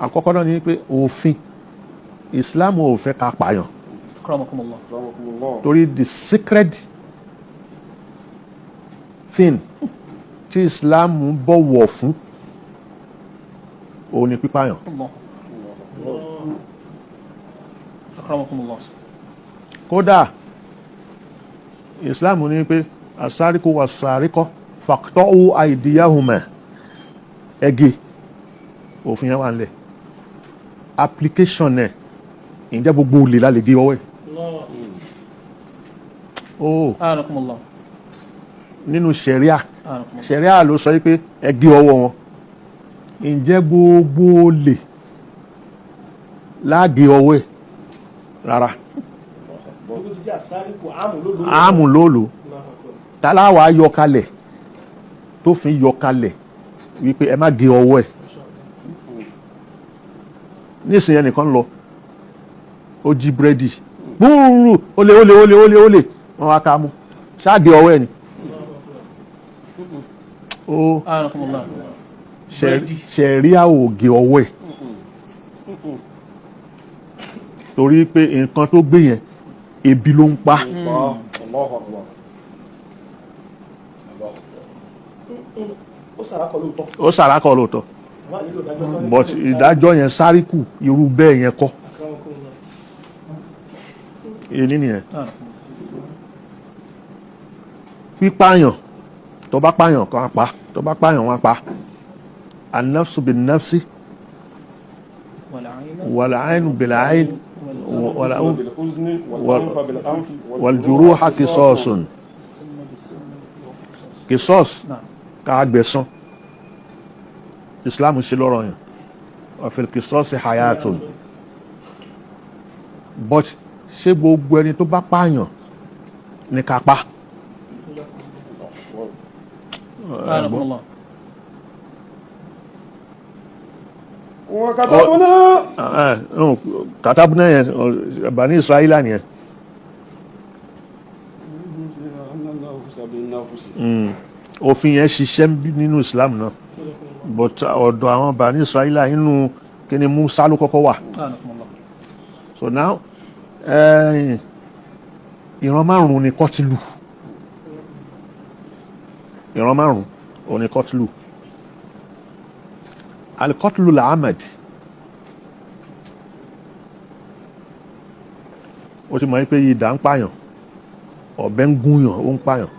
àkọ́kọ́ náà ni pé òfin Islam ò fẹ́ ká pààyàn torí the sacred thing tí Islam bọ̀wọ̀ fún òun ni pípààyàn. kódà Islam ní pé asárikó wa sárikọ́ faqta'u aydiyahuma ẹgẹ òfin yẹn wà nílẹ̀ application ẹ̀ ǹjẹ́ gbogbo olè la lè gé ọwọ́ ẹ̀. nínú ṣẹ̀ríà ló sọ pé ẹ gé ọwọ́ wọn ǹjẹ́ gbogbo olè láàgé ọwọ́ ẹ̀ rárá. àmù lóòlò tàláwà yọkalẹ̀ tó fi yọkalẹ̀ wípé ẹ má gé ọwọ́ ẹ̀ nísìnyí ẹnìkan lọ ó jí búrẹ́dì gbúrú olè wọ́n wá ká mú ṣáàgé ọwọ́ ẹ̀ ni ó ṣẹ̀ríà ò gé ọwọ́ ẹ̀ torí pé nǹkan tó gbé yẹn ebi ló ń pa. ó sàrákọ̀ lóòótọ́ but ìdájọ́ yẹn sáríkù irú bẹ́ẹ̀ yẹn kọ́ èyí nìyẹn. pípààyàn tó bá pààyàn kan pa tó bá pààyàn wọn pa an-nafsu bin-nafsi wal-'aynu bil-'ayn wal-juruha qisasun qisas ká gbẹ̀san Islam ṣe lọ́rọ̀ yẹn wa fil qisasi hayatun but ṣé gbogbo ẹni tó bá pààyàn ní ká pa. katabuna yẹn Bani Israila nìyẹn. òfin yẹn ṣiṣẹ́ nínú Islam náà but ọ̀dọ̀ àwọn Bani Israila nínú kíni Musa ló kọ́kọ́ wà. So now ìran márùn-ún ni kọ́tìlù ìran márùn-ún ò ní kọ́tìlù alikọ́tìlù làámẹ̀d ó ti mọ̀ pé idà ń pààyàn ọ̀bẹ ń gúnyàn ó ń pààyàn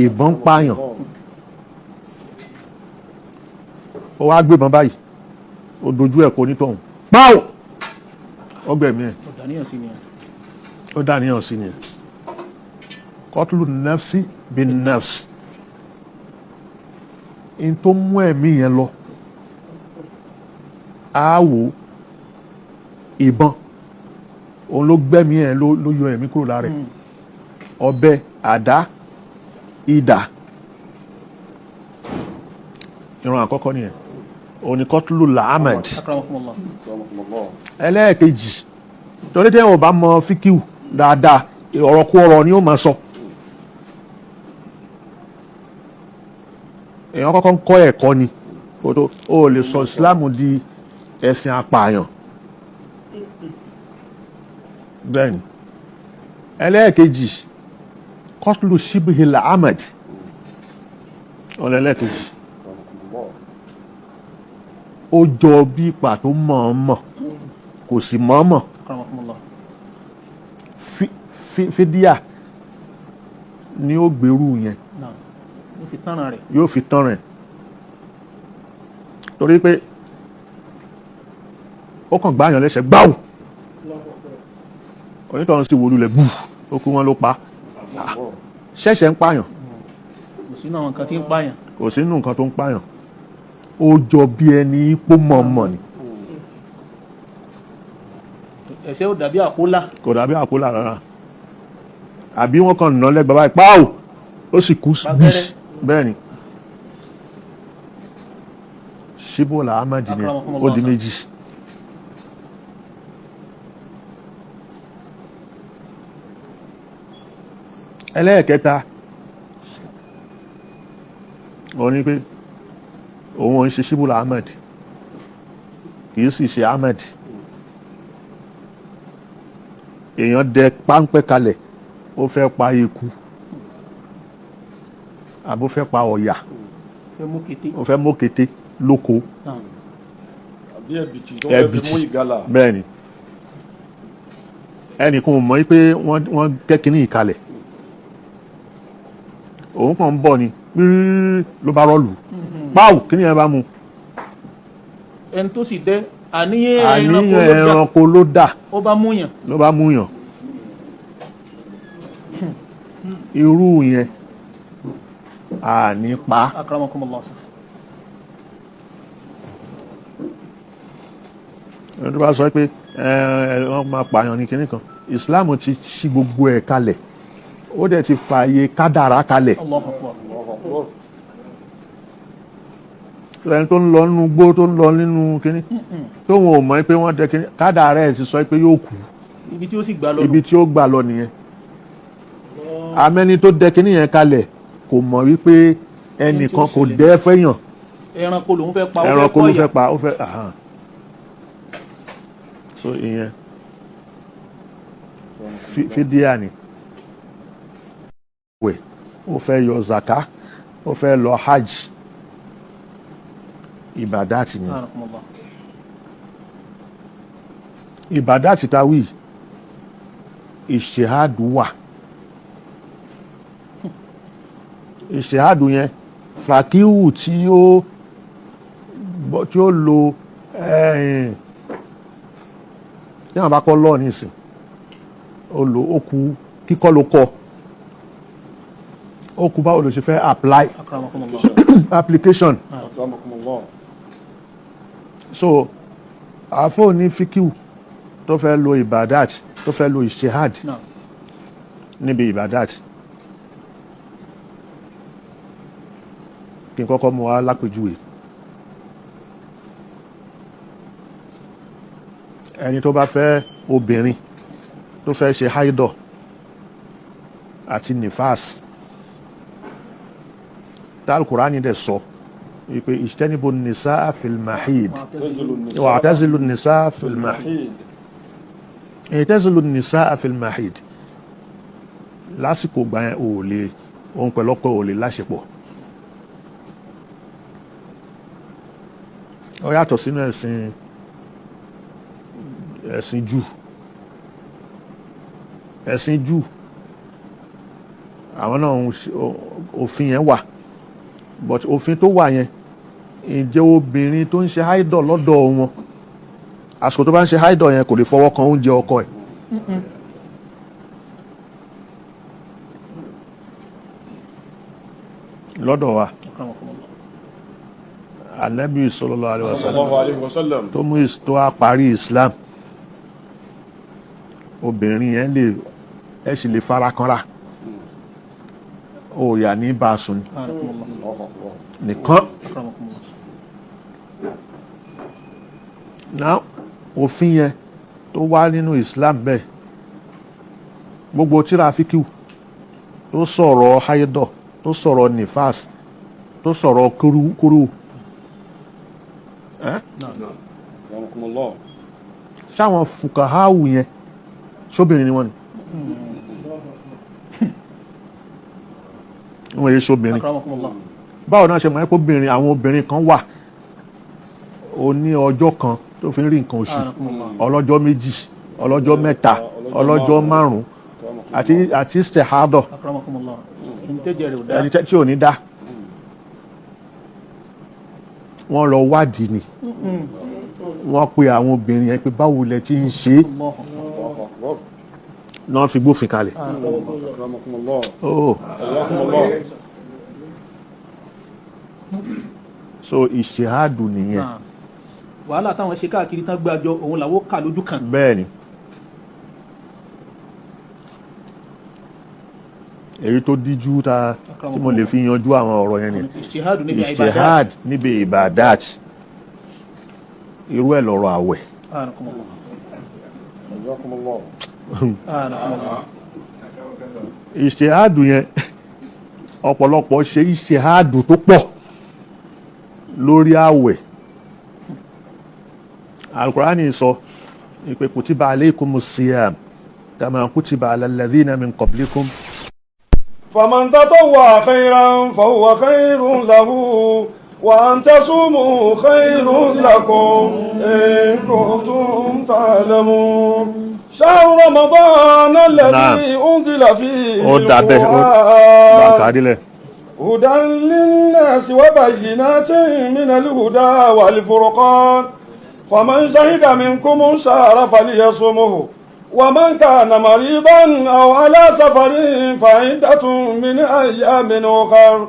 ìbọn ń pààyàn ó wá gbébọn báyìí ó dojú ẹ̀ kó nítọ̀hún pàó ọgbẹ̀mí ẹ̀ ó dàníyàn sí ni kọ́tùlù nafsi bin nafs in tó mú ẹ̀mí yẹn lọ àwò ìbọn òun ló gbẹ́mí ẹ̀ ló yọ ẹ̀mí kúrò lára ẹ̀ ọ̀bẹ àdá idà ìran àkọ́kọ́ nìyẹn òun ni kọ́tùlù làámẹ̀d ẹlẹ́ẹ̀kejì torí tí wọn bá mọ fíkíù dáadáa ọ̀rọ̀ kú ọ̀rọ̀ ni ó máa sọ èèyàn kọ́kọ́ ń kọ́ ẹ̀kọ́ ni ó lè sọ ìsìláàmù di ẹ̀sìn apààyàn bẹ́ẹ̀ ni ẹlẹ́ẹ̀kejì kọ́tùlù shibhil ahmed ọ̀lẹ́lẹ́ẹ̀kejì ó jọ bí ipa tó mọ̀ọ́mọ̀ kò sì mọ̀ọ́mọ̀ fídíà ni ó gbèrú yẹn yóò fi tán rẹ̀ torí pé ó kàn gbáyàn lẹ́sẹ̀ gbáwù onítọ̀hún sì wọlú lẹ̀ gbù ó kú wọn ló pa ṣẹ̀ṣẹ̀ ń pààyàn kò sínú àwọn nǹkan tí ń pààyàn kò sínú nǹkan tó ń pààyàn ó jọ bí ẹni ipò mọ̀ọ́mọ̀ ni ẹ̀ṣẹ̀ ò dàbí àpólà kò dàbí àpólà rárá àbí wọ́n kàn ná lẹ́gbàá báyìí páò ó sì kú bẹ́ẹ̀ ni ṣíbòlà amadi ni ó di méjì ẹlẹ́ẹ̀kẹta òun ni pé òun ò ń ṣe ṣíbòlà amadi kì í sì ṣe Ahmed. Èèyàn dẹ páńpẹ́ kalẹ̀ ó fẹ́ pa eku àbó fẹ́ pa ọ̀yà ó fẹ́ mú kété lóko àbí ẹ̀bìtì tó fẹ́ fi mú ìgalà. bẹ́ẹ̀ ni ẹnìkan ò mọ̀ pé wọ́n kẹ́kínní ìkalẹ̀ òun kàn ń bọ̀ ni ló bá rọ́ọ̀lù báwo kí ni ẹ bá mu. ẹni tó sì dẹ àníyàn ẹranko ló dà ó bá múyàn. ló bá múyàn. irú yẹn àní pa. akramakumullah. ẹni tó bá sọ pé wọ́n máa pààyàn ní kinní kan Islam ti ṣí gbogbo ẹ̀ kalẹ̀ ó dẹ̀ ti fààyè kádàrá kalẹ̀. Allahu Akbar. ẹni tó ń lọ nínú gbó tó ń lọ nínú kinní tó wọn ò mọ̀ pé wọ́n dẹ kinní kádàrá ẹ̀ sì sọ pé yóò kú ibi tí ó sì gbà lọ. ibi tí ó gbà lọ nìyẹn. amẹ́ni tó dẹ kinní yẹn kalẹ̀ kò mọ̀ wípé ẹnìkan kò dẹ́ fẹ́yàn. ẹranko lòun fẹ́ pa ó fẹ́ ẹranko ló kọ́yà. fẹ́ pa ó fẹ́ so ìyẹn fídíà ni wẹ̀ ó fẹ́ yọ zaka ó fẹ́ lọ hajj ìbàdàtì ni ìbàdàtì ta wí ìṣèhádù wà ìṣèhádù yẹn fàkíhù tí ó lo tí wọn bá kọ́ lọ́ọ̀ nísìn ó lo ó kú kíkọ́ ló kọ́ ó kú báwo ló ṣe fẹ́ apply application. So àfọ ní fíkíù tó fẹ́ lo ìbàdàt tó fẹ́ lo ìṣehad níbi ìbàdàt kí n kọ́kọ́ mú wa lápèjúwe ẹni tó bá fẹ́ obìnrin tó fẹ́ ṣe haidọ̀ àti nifas tálkùránì dẹ̀ sọ wípé ìṣtẹ́nibó nìsá fìlmáhìd wà tẹ́sílù nìsá fìlmáhìd tẹ́sílù nìsá fìlmáhìd lásìkò gbà yẹn ò lè ohun pẹ̀lọ́pọ̀ ò lè láṣepọ̀ ó yàtọ̀ sínú ẹ̀sìn Júù àwọn náà òfin yẹn wà but òfin tó wà yẹn ǹjẹ́ obìnrin tó ń ṣe haidọ̀ lọ́dọ̀ wọn àsìkò tó bá ń ṣe haidọ̀ yẹn kò lè fọwọ́ kan oúnjẹ ọkọ ẹ̀ lọ́dọ̀ wa Ànábì sallallahu alaihi wasallam tó mú tó a parí Islam obìnrin yẹn ẹ sì lè fara kanra ó yà ní bá a sùn nìkan náà òfin yẹn tó wá nínú Islam bẹ́ẹ̀ gbogbo tírafíkì tó sọ̀rọ̀ haidọ̀ tó sọ̀rọ̀ nifas tó sọ̀rọ̀ kúrú sáwọn fukaháwù yẹn sóbìnrin ni wọ́n ni wọ́n yé sóbìnrin báwo náà ṣe mọ̀ ẹ́pọ̀ obìnrin àwọn obìnrin kan wà ó ní ọjọ́ kan tó fi ń rí nǹkan oṣù ọlọ́jọ́ méjì ọlọ́jọ́ mẹ́ta ọlọ́jọ́ márùn-ún àti istihadọ̀ ẹni tí ò ní dá wọ́n lọ wádìí ni wọ́n pe àwọn obìnrin yẹn pé báwo lẹ ti ń ṣe é náà fi gbófin kalẹ̀. So ìṣèhádù nìyẹn. wàhálà táwọn ṣe káàkiri tán gbàjọ òun làwọn kà lójú kan. bẹ́ẹ̀ni èyí tó díjú tí mo lè fi yanjú àwọn ọ̀rọ̀ yẹn ni ìṣèhád níbi ìbàdàt irú ẹ̀ lọ́rọ̀ àwẹ̀. ìṣèhádù yẹn ọ̀pọ̀lọpọ̀ ṣe ìṣèhádù tó pọ̀ lórí àwẹ̀ Al-Qur'ani sọ pé kutiba alaykumus siyam kama kutiba alal ladhina min qablikum. فمن تطوع خيرا فهو خير له وأن تصوموا خير لكم إن كنتم تعلمون شهر رمضان الذي أنزل فيه القرآن هدى للناس وبينات من الهدى والفرقان فمن شهد منكم الشهر فليصمه ومن كان مريضا أو على سفر فعدة من أيام أخر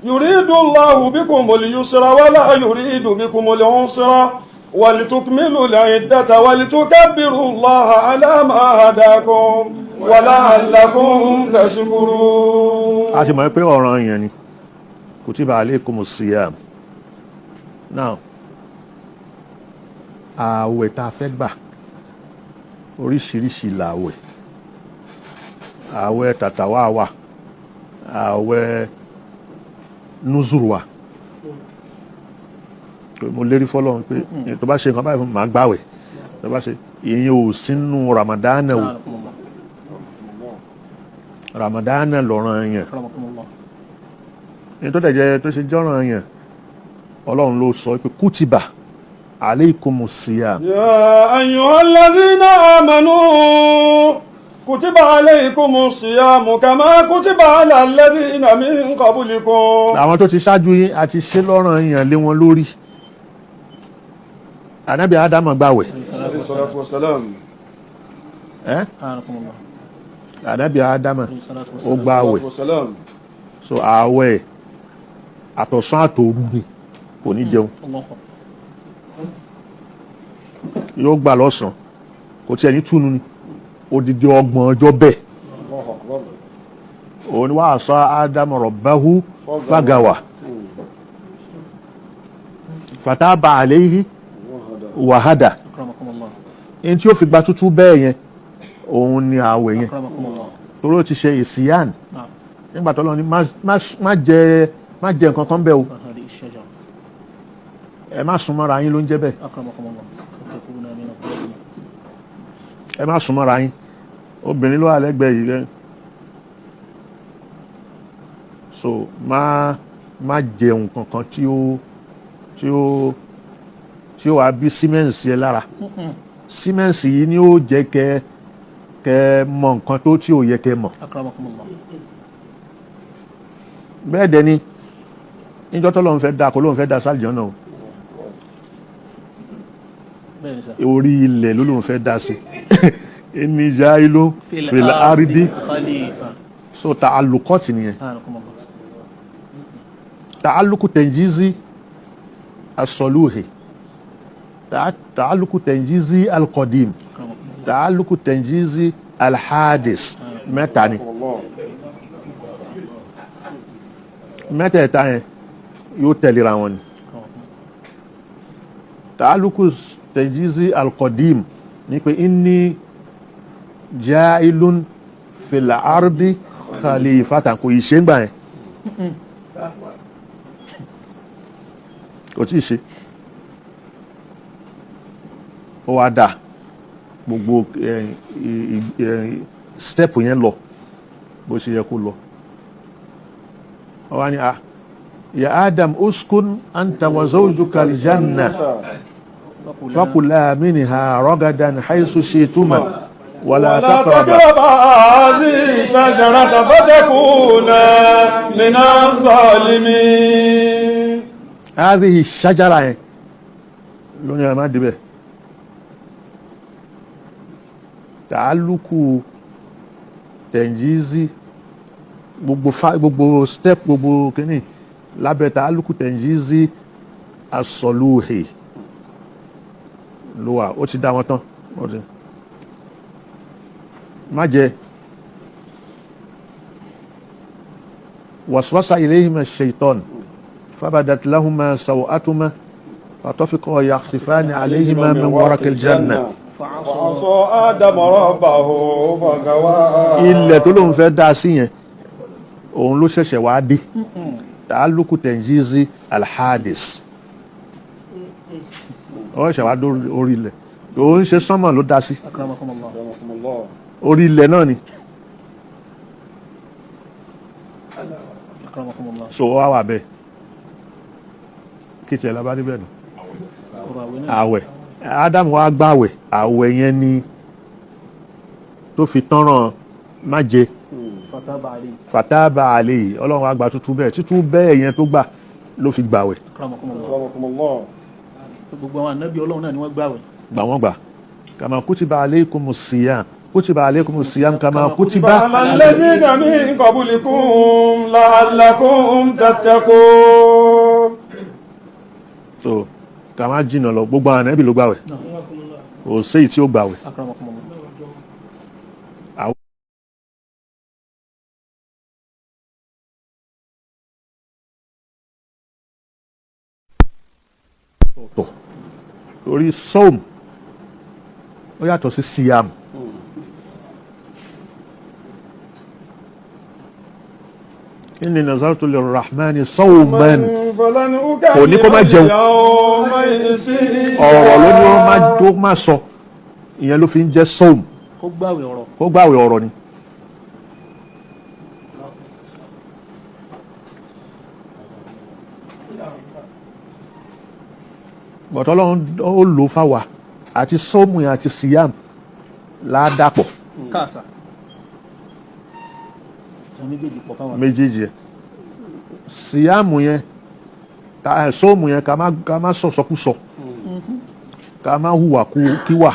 يريد الله بكم اليسر ولا يريد بكم العسر ولتكملوا العدة ولتكبروا الله على ما هداكم ولعلكم تشكرون. a ti mọ̀ pé ọ̀ràn yẹn ni kutiba alaykumus siyam. now ààwẹ̀ tá a fẹ́ gbà oríṣiríṣi làwẹ̀, ààwẹ̀ tàtàwá wà, ààwẹ̀ nuzuru wà. Mo lérí fọ́lọ́run pé tó bá ṣe nǹkan báyìí fún màá gbàwẹ̀, tó bá ṣe ìyẹn ò sínú ramadana o, ramadana lọ́ràn yẹn ní tó tẹ̀jẹ́ tó ṣe jọ́ràn yẹn Ọlọ́run ló sọ pé kútìbà alaykumus siyam. يا أيها الذين آمنوا كتب عليكم الصيام كما كتب على الذين من قبلكم. àwọn tó ti ṣáájú yín àti ṣe lọ́ràn yẹn lé wọn lórí. Ànábì Ádámù gbàwẹ̀. عليه الصلاة والسلام. Ànábì Ádámù ó gbàwẹ̀. So ààwẹ̀ àtọ̀sán àtòru ni kò ní jẹun. Yóò gbà lọ́sàn kò tí ẹni túnú ni odidi 30 ọjọ́ bẹ́ẹ̀. Òun wá àṣà Ádámù rabbahu fagawa fataba alayhi wahada. In tí ó fi gba tútú bẹ́ẹ̀ yẹn òun ni ààwẹ̀ yẹn torí ó ti ṣe ìsìyàn nígbà tó lọ ní má jẹ nǹkan kan bẹ́ẹ̀ o, ẹ má súnmọ́ra yín ló ń jẹ́ bẹ́ẹ̀, ẹ má súnmọ́ra yín, obìnrin ló wà lẹ́gbẹ̀ẹ́ yìí rẹ̀, so má jẹun kankan tí ó wá bí símẹ́ǹsì ẹ lára. Símẹ́ǹsì yìí ni ó jẹ́ kẹ́ mọ̀ nǹkan tó tí ò yẹ kẹ́ mọ̀. Bẹ́ẹ̀ dẹ̀ ni níjọ́ tó lóun fẹ́ dá kó lóun fẹ́ dá sálìjọ́ náà orí ilẹ̀ ló lóun fẹ́ dá sí inni ja'ilu fil ardi so ta'alluqat nìyẹn, ta'alluqu tanjizi as-suluhi, ta'alluqu tanjizi al-qadim, ta'alluqu tanjizi al-hadis. Mẹ́ta ni mẹ́tẹ̀ẹ̀ta yẹn yóò tẹ̀léra wọn ni. Ta'alluqu tanjizi al-qadim ní pé inni ja'ilun fil ardi khalifatan kò yìí ṣe ń gbà yẹn, kò tí ì ṣe, ó wá dà gbogbo step yẹn lọ bó ṣe yẹ kó lọ. Ó wá ní ya Adam uskun anta wa zawjuka al-janna fakula minha ragadan haythu shi'tuma ولا تقربا هذه الشجرة فتكونا من الظالمين. هذه الشجرة لونها ما دبه تعلق تنجيزي gbogbo step gbogbo kini lábẹ́ تعلق تنجيزي الصلوحي ló wà, ó ti dá wọn tán. má jẹ waswasa ilayhima ash-shaytan fabadat lahuma sawatuma fatafiqa yakhsifani alayhima min waraqil janna fa'asa Adamu rabbahu fagawa. ilẹ̀ tó lóun fẹ́ dá sí yẹn òun ló ṣẹ̀ṣẹ̀ wá dé. ta'alluqu tanjizi al-hadis ó ṣẹ̀ wá orí ilẹ̀ ó ń ṣe sánmọ̀ ló dá sí akramakumullah. Rahmatullah. orí ilẹ̀ náà ni akramakumullah. so ó wà bẹ́ẹ̀ kí tiẹ̀ lábá níbẹ̀ nù ọ̀rọ̀ àwẹ̀ náà. àwẹ̀ Ádámù wá gbàwẹ̀ àwẹ̀ yẹn ni tó fi tọ́ràn má jẹ fataba alayhi. fàtábà àlè yìí ọlọ́run á gba tútú bẹ́ẹ̀ tútú bẹ́ẹ̀ yẹn tó gbà ló fi gbàwẹ̀ akramakumullah. Rahmatullah. gbogbo àwọn ànábì Ọlọ́run náà ni wọ́n gbààwẹ̀. gbà wọ́n gbà kàmá kútìbà alaykumus siyam kútìbà alaykumus siyam kàmá kútìbà الذين من قبلكم لعلكم تتقون. so kàmá jìnnà lọ gbogbo àwọn ànábì ló gbàwẹ̀ kò séyìí tí ó gbàwẹ̀ akramakumullah. tọ̀ torí sọ́ọ̀m ó yàtọ̀ sí siyam inni nazartu lirrahmani sawman kò ní kó má jẹun ọ̀rọ̀ ló ní ó má sọ ìyẹn ló fi ń jẹ́ sọ́ọ̀m kó gbààwẹ̀ ọ̀rọ̀. kó gbààwẹ̀ ọ̀rọ̀ ni bọ̀tọ́ Ọlọ́run ó lò fáwa àti sọ́ọ̀mù yẹn àti siyam ládàpọ̀ káàsà. sọ méjèèjì pọ̀ fáwọn. méjèèjì ẹ̀ síyàmù yẹn sóòmù yẹn ká má sọ̀sọ́kúsọ ká má hùwà kíwà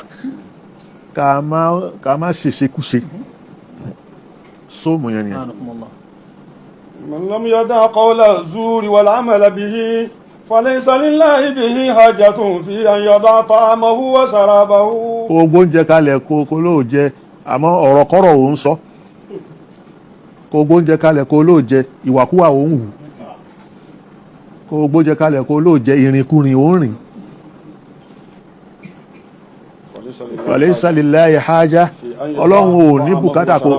ká má ṣèṣekúṣe sóòmù yẹn nìyẹn. akramakumullah. من لم يدع قول الزور والعمل به فليس لله به حاجة في أن يدع طعامه وشرابه. kó gbóúnjẹ kalẹ̀ kó lóò jẹ àmọ́ ọ̀rọ̀ kọ́rọ̀ ò ń sọ kó gbóúnjẹ kalẹ̀ kó lóò jẹ ìwàkúwà ò ń hù kó gbóúnjẹ kalẹ̀ kó lóò jẹ ìrìnkúrìn ò ń rìn. falaysa lillahi haja ọlọ́run ò ní bùkátà kó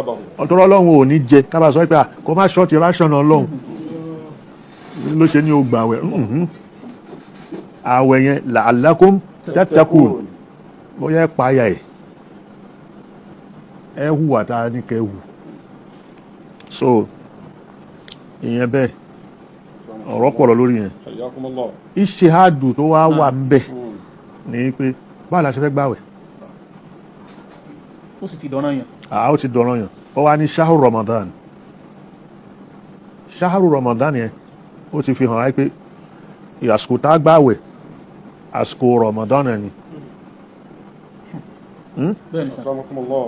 ọ̀tọ́rọ̀ ọlọ́run ò ní jẹ kábà sọ pé kó má ṣọ́ọ̀tì ráṣọ̀nà ọlọ́run ló ṣe ní o gbàwẹ̀ àwẹ̀ yẹn la'allakum tattaqun bóyá ẹ payà ẹ hùwà tá a ní kẹ́ hù so ìyẹn bẹ́ẹ̀ ọ̀rọ̀ pọ̀lọ̀ lórí yẹn حياكم الله. ìṣehádù tó wá wà ń bẹ̀ ní pé báwo la ṣe fẹ́ gbàwẹ̀ ó sì ti dọ́nà yàn. ó ti dọ̀rọ̀ yàn ó wá ní ṣáhù Ramadan yẹn ó ti fi hàn wáyé pé àsìkò tá a gbàwẹ̀ àsìkò Ramadan ni bẹ́ẹ̀ ni sà. أكرمكم الله.